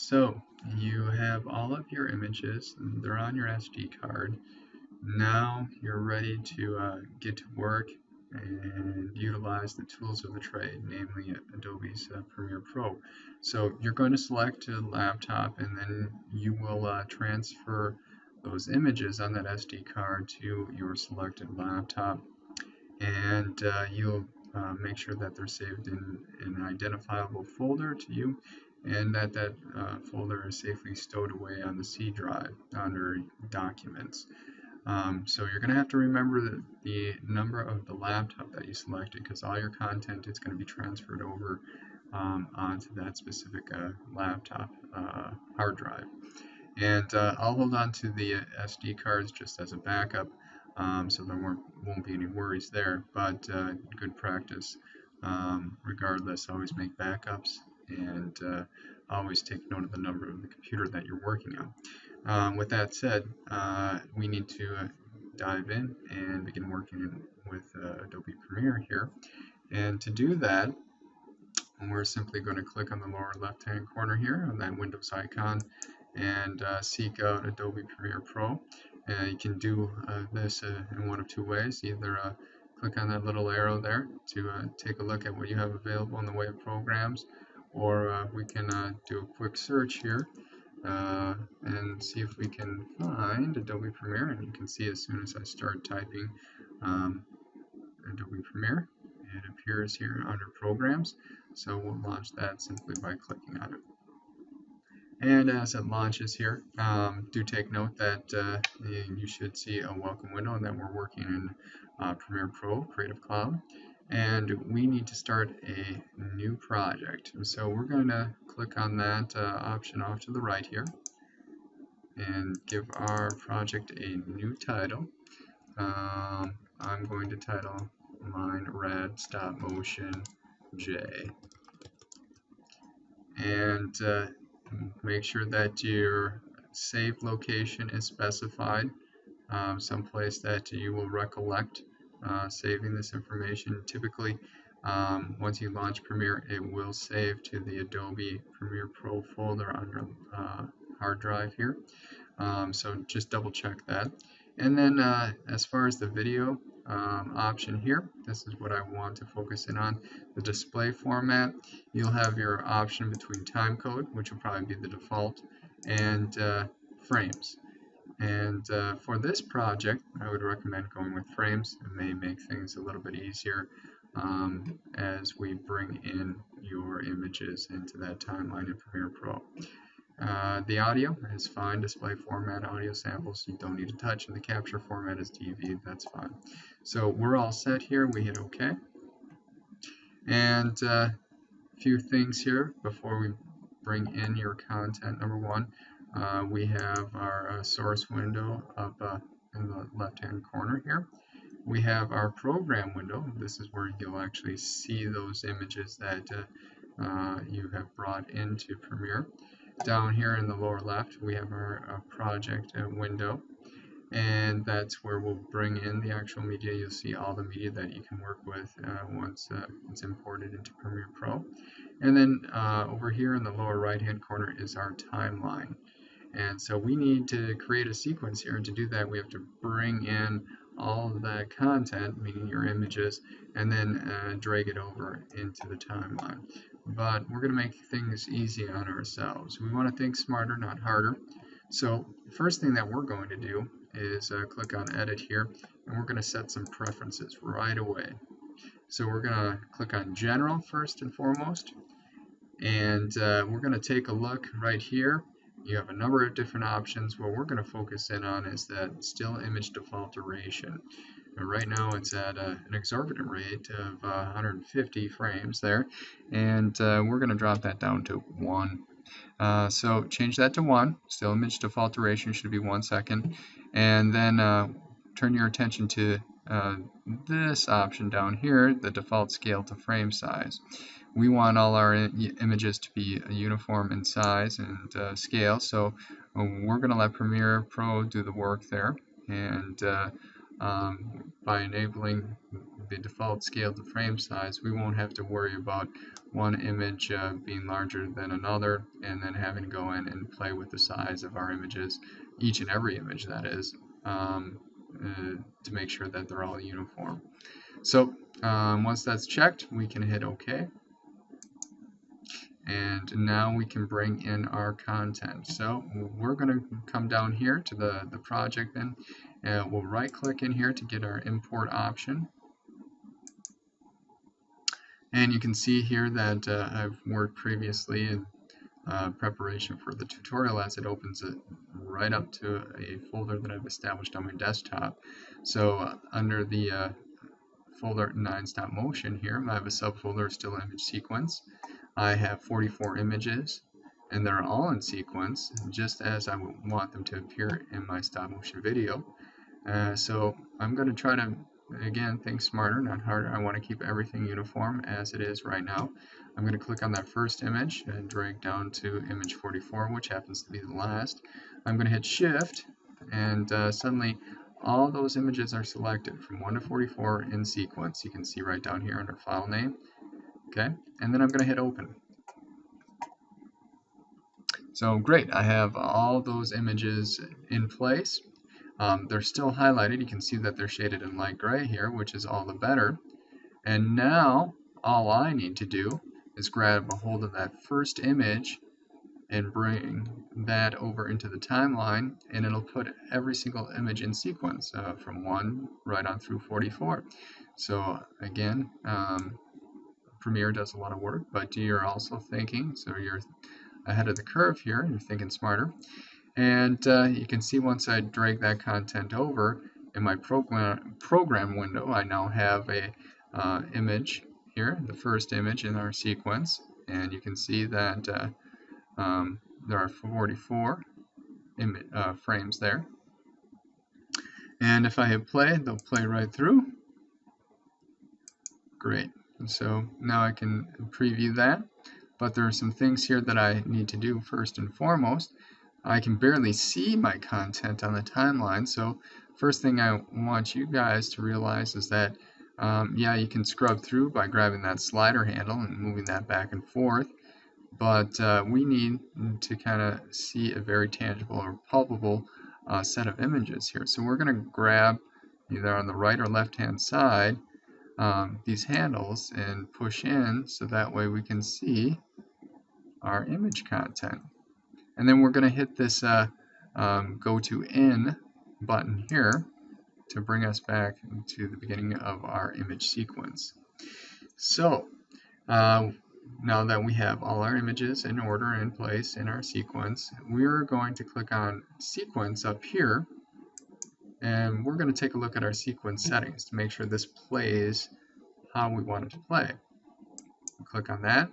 So you have all of your images, and they're on your SD card. Now you're ready to get to work and utilize the tools of the trade, namely Adobe's Premiere Pro. So you're going to select a laptop, and then you will transfer those images on that SD card to your selected laptop, and you'll make sure that they're saved in an identifiable folder to you, and that folder is safely stowed away on the C drive under Documents. So you're going to have to remember the number of the laptop that you selected, because all your content is going to be transferred over onto that specific laptop hard drive. And I'll hold on to the SD cards just as a backup, so there won't be any worries there. But good practice. Regardless, always make backups, and always take note of the number of the computer that you're working on. With that said, we need to dive in and begin working with Adobe Premiere here. And to do that, we're simply going to click on the lower left-hand corner here on that Windows icon and seek out Adobe Premiere Pro. You can do this in one of two ways. Either click on that little arrow there to take a look at what you have available in the way of programs, or we can do a quick search here and see if we can find Adobe Premiere. And you can see as soon as I start typing Adobe Premiere, it appears here under Programs. So we'll launch that simply by clicking on it. And as it launches here, do take note that you should see a welcome window and that we're working in Premiere Pro, Creative Cloud. And we need to start a new project. So we're going to click on that option off to the right here and give our project a new title. I'm going to title mine Rad Stop Motion J. And make sure that your save location is specified, someplace that you will recollect saving this information. Typically, once you launch Premiere, it will save to the Adobe Premiere Pro folder on your hard drive here. So just double check that. And then as far as the video option here, this is what I want to focus in on. The display format, you'll have your option between timecode, which will probably be the default, and frames. And for this project, I would recommend going with frames. It may make things a little bit easier as we bring in your images into that timeline in Premiere Pro. The audio is fine, display format, audio samples you don't need to touch, and the capture format is DV, that's fine. So we're all set here, we hit OK. And a few things here before we bring in your content. Number one, we have our source window up in the left-hand corner here. We have our program window. This is where you'll actually see those images that you have brought into Premiere. Down here in the lower left, we have our project window, and that's where we'll bring in the actual media. You'll see all the media that you can work with once it's imported into Premiere Pro. And then over here in the lower right-hand corner is our timeline. And so we need to create a sequence here, and to do that we have to bring in all of that content, meaning your images, and then drag it over into the timeline. But we're going to make things easy on ourselves. We want to think smarter, not harder. So the first thing that we're going to do is click on Edit here, and we're going to set some preferences right away. So we're going to click on General first and foremost, and we're going to take a look right here. You have a number of different options. What we're going to focus in on is that still image default duration. And right now it's at an exorbitant rate of 150 frames there, and we're going to drop that down to 1. So change that to 1. Still image default duration should be 1 second, and then turn your attention to this option down here, the default scale to frame size. We want all our images to be uniform in size and scale, so we're going to let Premiere Pro do the work there, and by enabling the default scale to frame size, we won't have to worry about one image being larger than another and then having to go in and play with the size of our images, each and every image that is, to make sure that they're all uniform. So once that's checked, we can hit OK. And now we can bring in our content. So we're going to come down here to the project then, and we'll right click in here to get our import option. And you can see here that I've worked previously in preparation for the tutorial, as it opens it right up to a folder that I've established on my desktop. So under the folder 9 stop motion here, I have a subfolder still image sequence. I have 44 images, and they're all in sequence, just as I would want them to appear in my stop motion video. So I'm going to try to, again, think smarter, not harder. I want to keep everything uniform as it is right now. I'm going to click on that first image and drag down to image 44, which happens to be the last. I'm going to hit Shift, and suddenly all those images are selected from 1 to 44 in sequence. You can see right down here under file name. Okay, and then I'm going to hit Open. So great, I have all those images in place. They're still highlighted. You can see that they're shaded in light gray here, which is all the better. And now all I need to do is grab a hold of that first image and bring that over into the timeline, and it'll put every single image in sequence from 1 right on through 44. So again, Premiere does a lot of work, but you're also thinking, so you're ahead of the curve here, you're thinking smarter. And you can see once I drag that content over in my program window, I now have a image here, the first image in our sequence, and you can see that there are 44 frames there. And if I hit play, they'll play right through. Great. And so now I can preview that, but there are some things here that I need to do first and foremost. I can barely see my content on the timeline, so first thing I want you guys to realize is that yeah, you can scrub through by grabbing that slider handle and moving that back and forth, but we need to kind of see a very tangible or palpable set of images here. So we're going to grab either on the right or left hand side these handles and push in so that way we can see our image content. And then we're going to hit this go to in button here to bring us back to the beginning of our image sequence. So now that we have all our images in order in place in our sequence, we're going to click on sequence up here, and we're going to take a look at our sequence settings to make sure this plays how we want it to play. Click on that.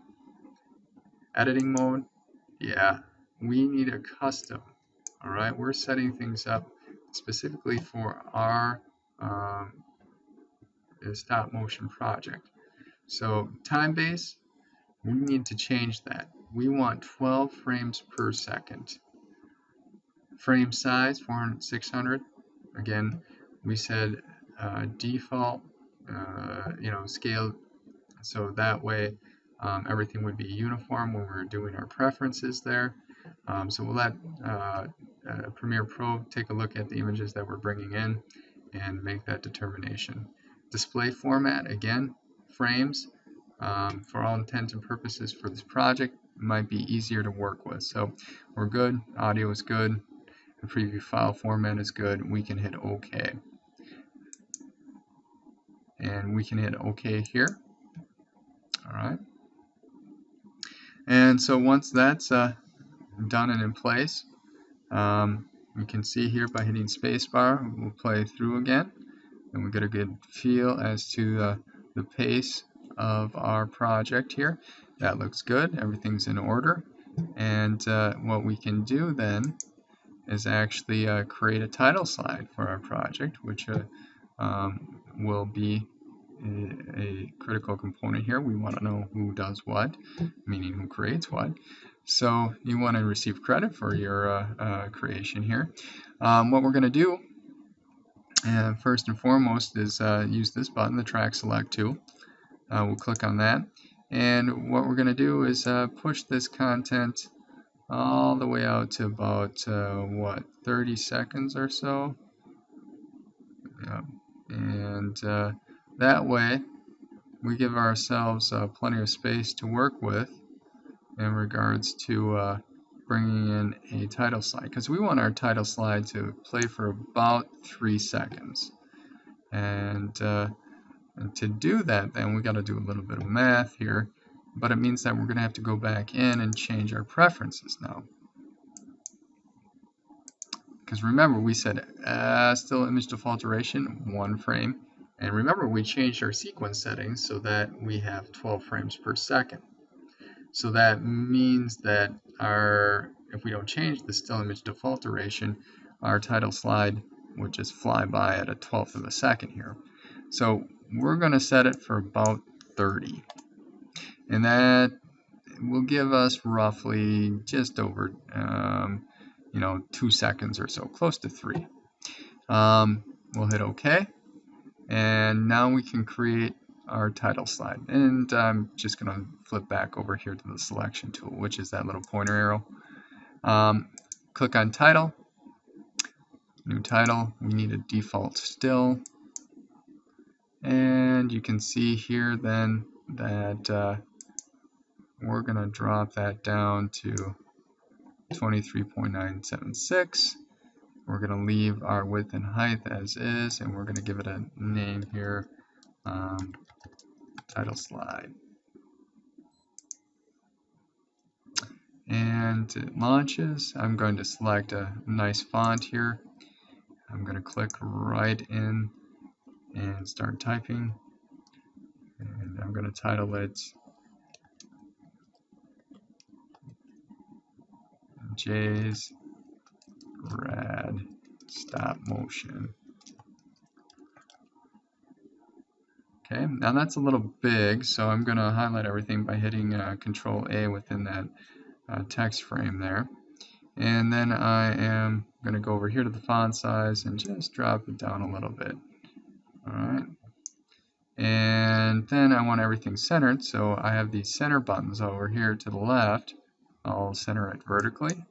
Editing mode, yeah, we need a custom. All right, we're setting things up specifically for our stop motion project. So time base, we need to change that. We want 12 frames per second. Frame size 400, 600. Again, we said default, scale, so that way everything would be uniform when we're doing our preferences there. So we'll let Premiere Pro take a look at the images that we're bringing in and make that determination. Display format, again, frames, for all intents and purposes for this project, might be easier to work with. So we're good, audio is good, the preview file format is good, we can hit OK. And we can hit OK here. Alright. And so once that's done and in place, we can see here by hitting spacebar, we'll play through again, and we get a good feel as to the pace of our project here. That looks good, everything's in order, and what we can do then is actually create a title slide for our project, which will be a critical component here. We want to know who does what, meaning who creates what. So you want to receive credit for your creation here. What we're going to do And first and foremost is use this button, the track select tool. We'll click on that, and what we're going to do is push this content all the way out to about 30 seconds or so. Yep. And that way we give ourselves plenty of space to work with in regards to bringing in a title slide, because we want our title slide to play for about 3 seconds. And to do that, then we got to do a little bit of math here, but it means that we're going to have to go back in and change our preferences now. Because remember, we said still image default duration 1 frame, and remember we changed our sequence settings so that we have 12 frames per second. So that means that if we don't change the still image default duration, our title slide would just fly by at a 1/12 of a second here. So we're going to set it for about 30, and that will give us roughly just over 2 seconds or so, close to 3. We'll hit OK, and now we can create our title slide. And I'm just going to flip back over here to the selection tool, which is that little pointer arrow. Click on title, new title. We need a default still, and you can see here then that we're going to drop that down to 23.976. We're going to leave our width and height as is, and we're going to give it a name here, title slide. And it launches. I'm going to select a nice font here. I'm going to click right in and start typing. And I'm going to title it Jay's Rad Stop Motion. Okay, now that's a little big, so I'm going to highlight everything by hitting Control A within that text frame there. And then I am going to go over here to the font size and just drop it down a little bit. Alright. And then I want everything centered, so I have these center buttons over here to the left. I'll center it vertically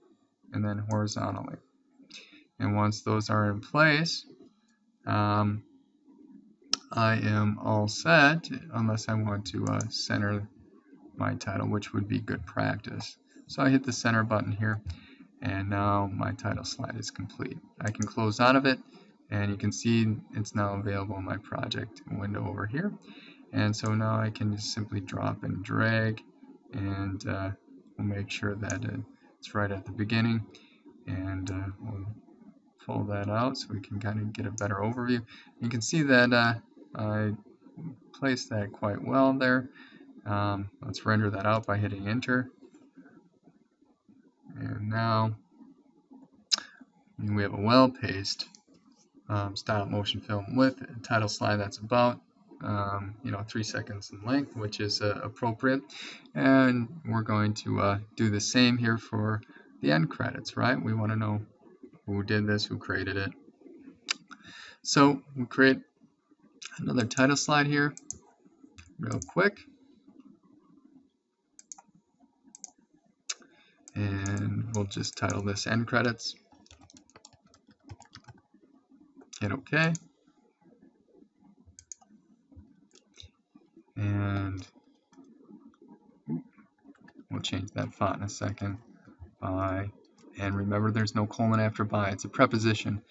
and then horizontally. And once those are in place, I am all set, unless I want to center my title, which would be good practice. So I hit the center button here, and now my title slide is complete. I can close out of it, and you can see it's now available in my project window over here. And so now I can just simply drop and drag, and we'll make sure that it's right at the beginning, and we'll pull that out so we can kind of get a better overview. You can see that I placed that quite well there. Let's render that out by hitting enter. And now we have a well-paced stop motion film with a title slide that's about 3 seconds in length, which is appropriate. And we're going to do the same here for the end credits, right? We want to know who did this, who created it. So we create another title slide here real quick. And we'll just title this end credits. Hit OK. And we'll change that font in a second. By, and remember there's no colon after by, it's a preposition.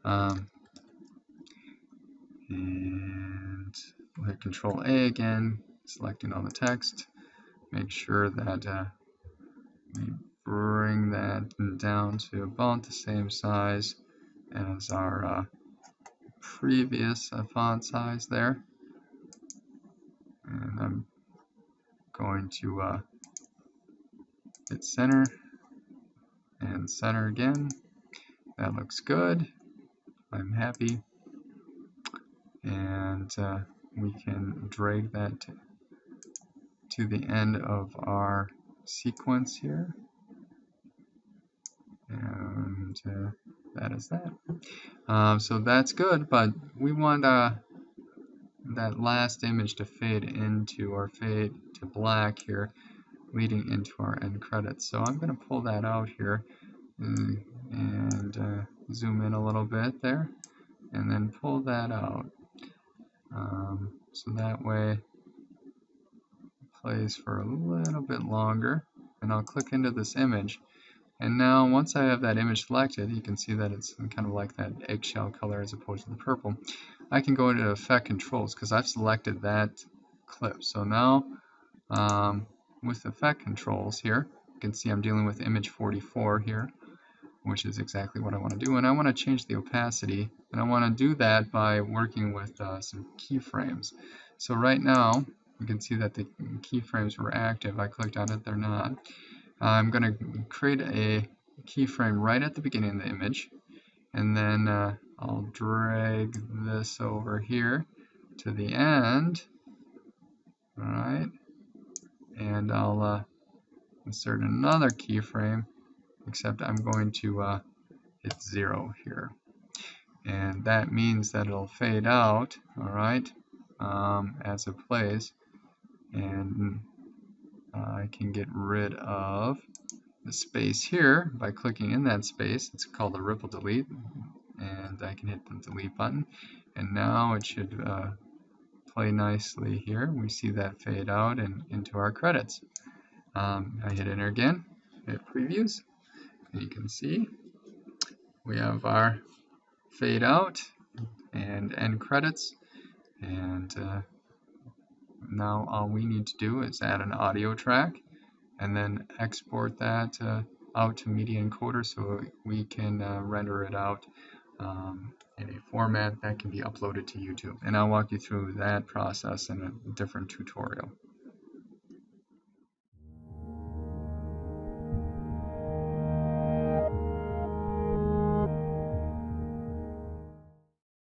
And we'll hit Control A again, selecting all the text. Make sure that we bring that down to about the same size as our previous font size there. And I'm going to hit center and center again. That looks good. I'm happy. And we can drag that to the end of our sequence here. And that is that. So that's good, but we want that last image to fade into or fade to black here, leading into our end credits. So I'm going to pull that out here and zoom in a little bit there, and then pull that out. So that way it plays for a little bit longer, and I'll click into this image. And now once I have that image selected, you can see that it's kind of like that eggshell color as opposed to the purple. I can go into Effect Controls because I've selected that clip. So now with Effect Controls here, you can see I'm dealing with image 44 here, which is exactly what I want to do. And I want to change the opacity, and I want to do that by working with some keyframes. So right now, you can see that the keyframes were active. I clicked on it, they're not. I'm going to create a keyframe right at the beginning of the image, and then I'll drag this over here to the end. Alright, and I'll insert another keyframe, except I'm going to hit 0 here. And that means that it'll fade out, alright, as it plays, and I can get rid of the space here by clicking in that space. It's called a ripple delete, and I can hit the delete button, and now it should play nicely here. We see that fade out and into our credits. I hit enter again, hit previews, and you can see we have our fade out and end credits, and now all we need to do is add an audio track and then export that out to media encoder so we can render it out in a format that can be uploaded to YouTube. And I'll walk you through that process in a different tutorial.